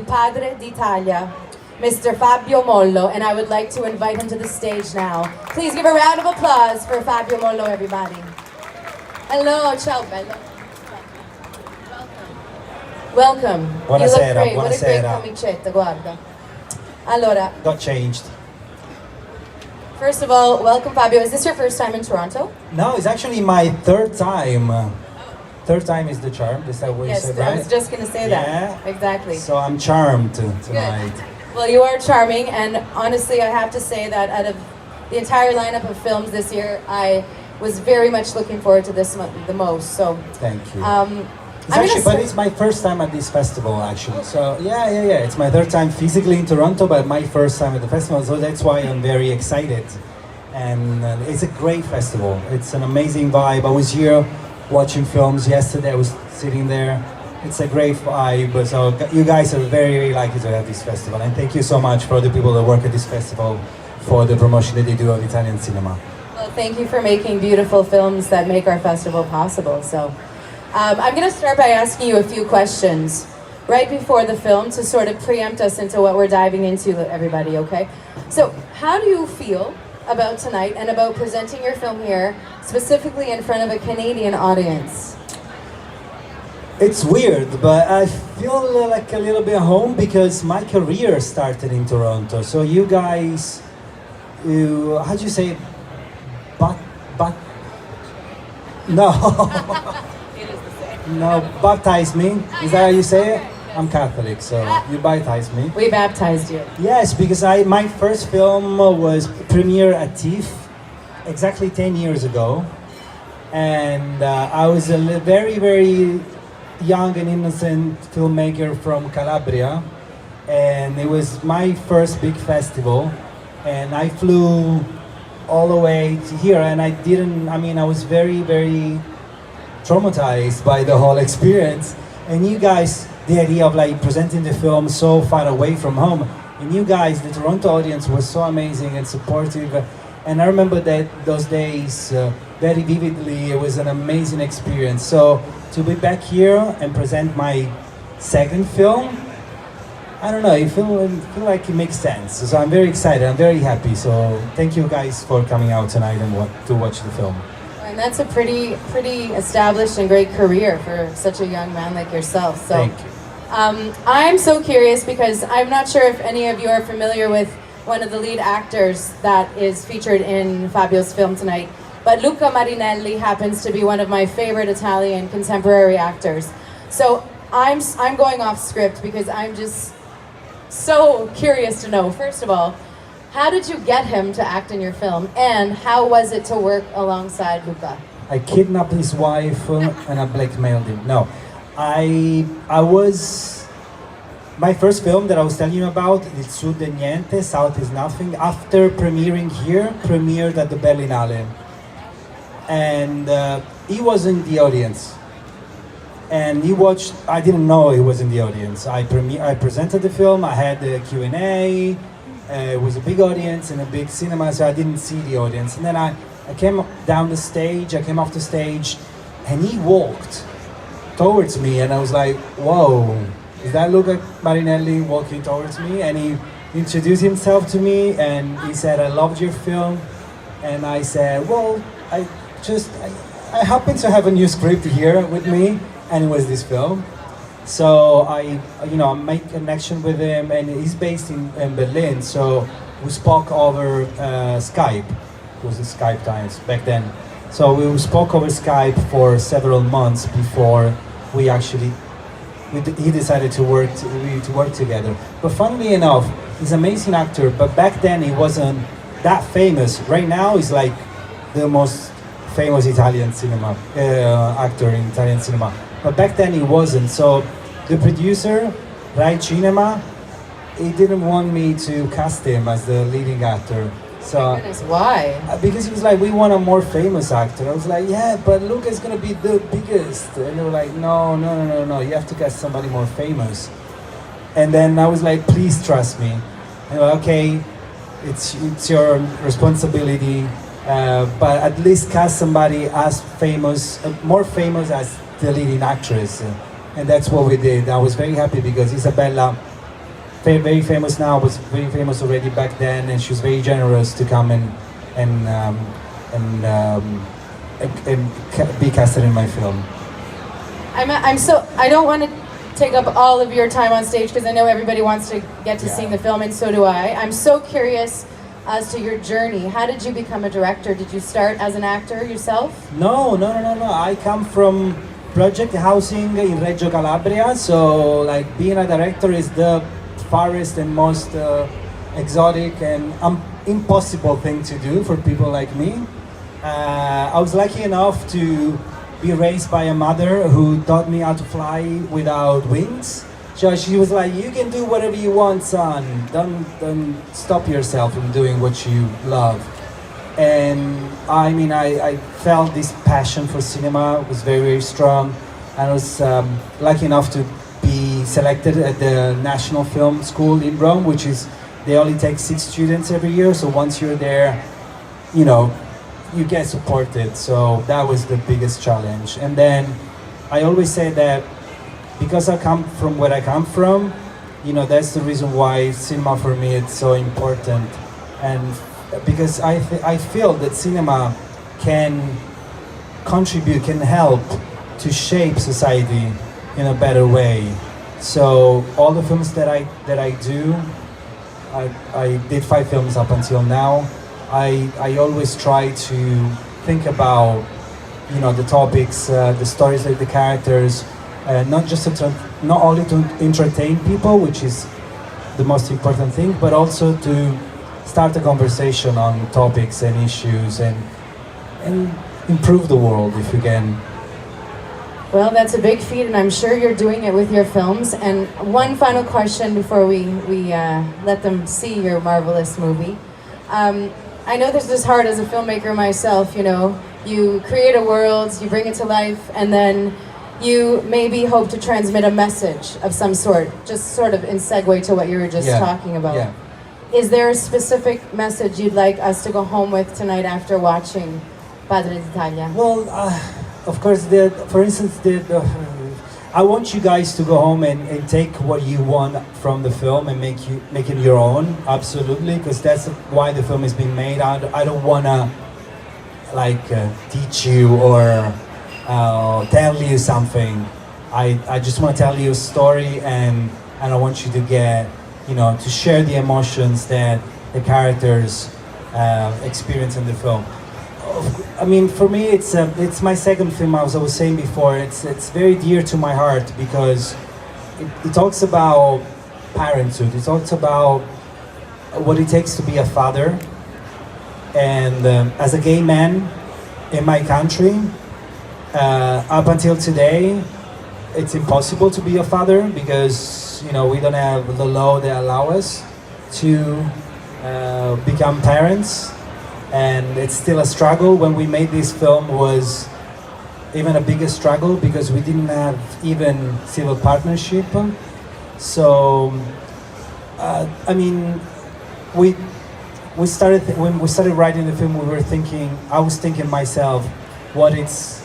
Padre d'Italia, Mr. Fabio Mollo, and I would like to invite him to the stage now. Please give a round of applause for Fabio Mollo, everybody. Hello, ciao bello. Welcome. Buonasera, you look great. buonasera. What a great camicetta, guarda. Allora, Got changed. first of all, welcome Fabio. Is this your first time in Toronto? No, it's actually my third time. Third time is the charm. Is that what you Yes, said, I right? was just going to say that. Yeah. Exactly. So I'm charmed tonight. Well, you are charming, and honestly, I have to say that out of the entire lineup of films this year, I was very much looking forward to this one the most. So, Thank you. I'm It's my first time at this festival, actually. So yeah. It's my third time physically in Toronto, but my first time at the festival. So that's why I'm very excited. And it's a great festival. It's an amazing vibe. I was here watching films yesterday. I was sitting there. It's a great vibe. So you guys are very, very lucky to have this festival. And thank you so much for the people that work at this festival for the promotion that they do of Italian cinema. Well, thank you for making beautiful films that make our festival possible. So, I'm going to start by asking you a few questions right before the film to sort of preempt us into what we're diving into, everybody, okay? So, how do you feel about tonight and about presenting your film here, specifically in front of a Canadian audience? It's weird, but I feel like a little bit home because my career started in Toronto. So you guys, how'd you say, no, It is the same. no, baptize me. Is that how you say it? I'm Catholic, so you baptize me. We baptized you. Yes, because my first film was premiere at TIFF exactly 10 years ago, and I was a very, very young and innocent filmmaker from Calabria, and it was my first big festival, and I flew all the way to here, and I was very, very traumatized by the whole experience. And you guys, the idea of like presenting the film so far away from home, and you guys, the Toronto audience was so amazing and supportive, and I remember that those days very vividly. It was an amazing experience. So to be back here and present my second film, I don't know, I feel like it makes sense. So I'm very excited, I'm very happy. So thank you guys for coming out tonight and to watch the film. And that's a pretty established and great career for such a young man like yourself. So, Thank you. I'm so curious because I'm not sure if any of you are familiar with one of the lead actors that is featured in Fabio's film tonight. But Luca Marinelli happens to be one of my favorite Italian contemporary actors. So I'm going off script because I'm just so curious to know, first of all, how did you get him to act in your film, and how was it to work alongside Luca? I kidnapped his wife and I blackmailed him. No, I was, my first film that I was telling you about, Il Sud è Niente, South is Nothing, after premiering here, premiered at the Berlinale. And he was in the audience. And he watched, I didn't know he was in the audience. I presented the film, I had the Q&A, it was a big audience in a big cinema, so I didn't see the audience. And then I came down the stage, I came off the stage, and he walked towards me, and I was like, whoa, is that Luca Marinelli walking towards me? And he introduced himself to me, and he said, I loved your film. And I said, well, I happen to have a new script here with me, and it was this film. So I made connection with him, and he's based in Berlin. So we spoke over Skype. It was the Skype times back then. So we spoke over Skype for several months before he decided to work together. But funnily enough, he's an amazing actor. But back then he wasn't that famous. Right now he's like the most famous Italian cinema actor in Italian cinema. But back then he wasn't. So the producer, Rai Cinema, he didn't want me to cast him as the leading actor. So Goodness, why? because he was like, we want a more famous actor. I was like, yeah, but Luca's gonna be the biggest. And they were like, no, you have to cast somebody more famous. And then I was like, please trust me. And like, okay, it's your responsibility, but at least cast somebody as famous, more famous as the leading actress. And that's what we did. I was very happy because Isabella very famous now, was very famous already back then, and she was very generous to come and, be casted in my film. I don't want to take up all of your time on stage because I know everybody wants to get to see the film, and so do I. I'm so curious as to your journey. How did you become a director? Did you start as an actor yourself? No. I come from project housing in Reggio Calabria, so like being a director is the farthest and most exotic and impossible thing to do for people like me. I was lucky enough to be raised by a mother who taught me how to fly without wings. So she was like, you can do whatever you want, son. Don't stop yourself from doing what you love. And I mean, I felt this passion for cinema was very, very strong. And I was lucky enough to be selected at the National Film School in Rome, which is, they only take 6 students every year. So once you're there, you know, you get supported. So that was the biggest challenge. And then I always say that because I come from where I come from, you know, that's the reason why cinema for me is so important. And because I feel that cinema can contribute, can help to shape society in a better way. So all the films that I do, I did 5 films up until now. I always try to think about, you know, the topics, the stories of the characters, not only to entertain people, which is the most important thing, but also to start a conversation on topics and issues and improve the world if you can. Well, that's a big feat, and I'm sure you're doing it with your films. And one final question before we let them see your marvelous movie. I know this is hard as a filmmaker myself, you know. You create a world, you bring it to life, and then you maybe hope to transmit a message of some sort, just sort of in segue to what you were just talking about. Yeah. Is there a specific message you'd like us to go home with tonight after watching Padre d'Italia? Well, of course, for instance, I want you guys to go home and take what you want from the film and make it your own, absolutely, because that's why the film is being made. I don't want to like teach you or tell you something. I just want to tell you a story, and I want you to get, you know, to share the emotions that the characters experience in the film. I mean, for me, it's my second film. As I was saying before, it's very dear to my heart because it talks about parenthood. It talks about what it takes to be a father. And as a gay man in my country, up until today, it's impossible to be a father because, you know, we don't have the law that allow us to become parents. And it's still a struggle. When we made this film was even a bigger struggle because we didn't have even civil partnership. So, I mean, when we started writing the film, I was thinking myself, what is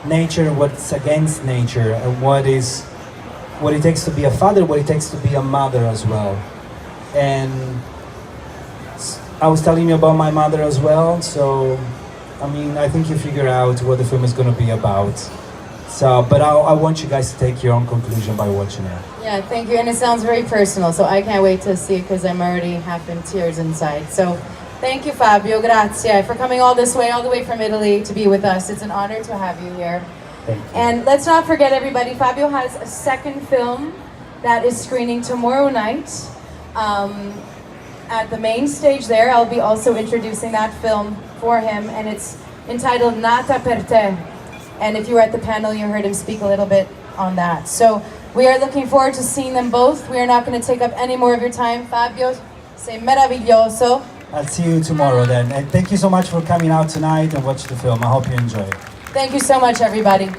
nature, what's against nature, and what it takes to be a father, what it takes to be a mother as well. And I was telling you about my mother as well, so I mean, I think you figure out what the film is going to be about. So, but I want you guys to take your own conclusion by watching it. Yeah, thank you, and it sounds very personal, so I can't wait to see it because I'm already half in tears inside. So, thank you, Fabio, grazie, for coming all the way from Italy to be with us. It's an honor to have you here. Thank you. And let's not forget, everybody, Fabio has a second film that is screening tomorrow night. At the main stage there, I'll be also introducing that film for him, and it's entitled Nata per te. And if you were at the panel, you heard him speak a little bit on that. So we are looking forward to seeing them both. We are not going to take up any more of your time. Fabio, sei meraviglioso. I'll see you tomorrow then. And thank you so much for coming out tonight and watch the film. I hope you enjoy it. Thank you so much, everybody.